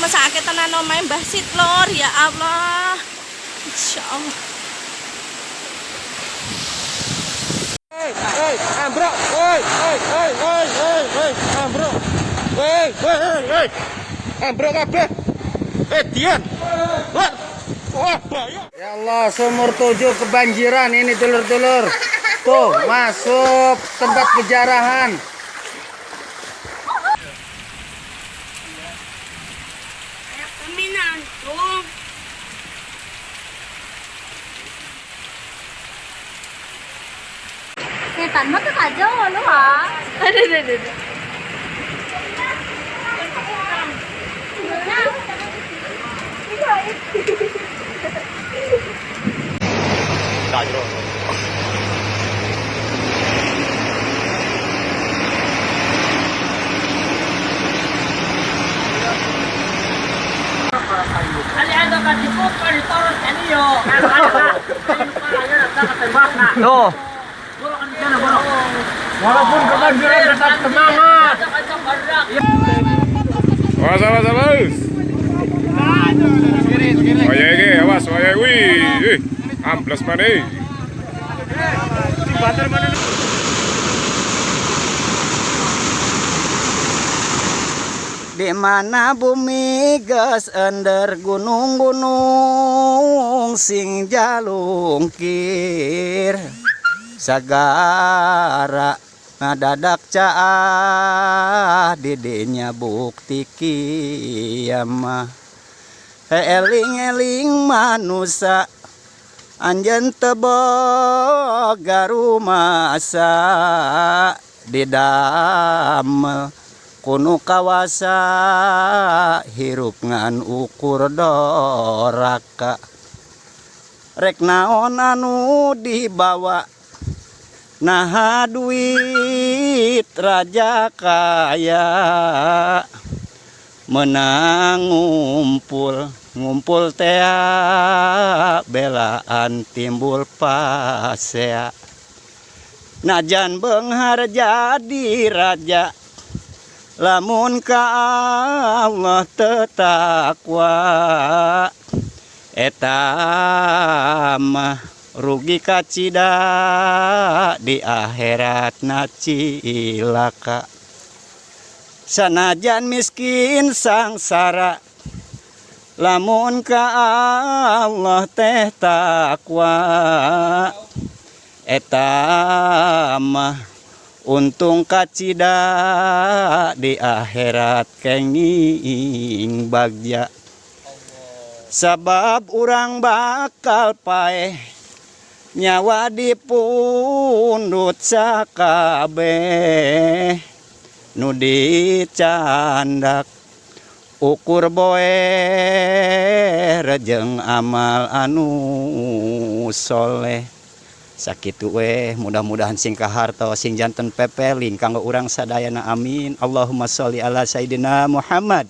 rumah sakit tenan main basit lor ya Allah. Insya Allah. Ambruk, ambruk, ambruk kabeh. Dian, wah bahaya. Ya Allah, sumur 7 kebanjiran ini dulur-dulur. Tuh, masuk tempat kejarahan. Setan mah tuh aja lu ha. Aduh. Tuh, Walaupun kebanjiran tetap semangat. Awas, awas. Waya iki, awas, waya wih. Amplas mana? di mana bumi geus ender gunung-gunung sing jalungkir sagara ngadadak caah didinya bukti kiamah eling-eling manusia anjeun teu boga rumasa didamel kuno kawasa hirup ngan ukur doraka rek naon anu dibawa nah duit raja kaya menang ngumpul tea belaan timbul pasea najan beunghar jadi raja lamun ka Allah tetakwa eta mah rugi kacida di akhirat na cilaka sanajan miskin sangsara lamun ka Allah teh takwa eta mah untung kacida di akhirat kenging bagja sabab urang bakal paeh nyawa dipundut sakabeh nu dicandak ukur boer jeung amal anu soleh sakitu we mudah-mudahan sing kaharto sing janten pepeling kanggo urang sadayana amin Allahumma sholli ala sayidina Muhammad.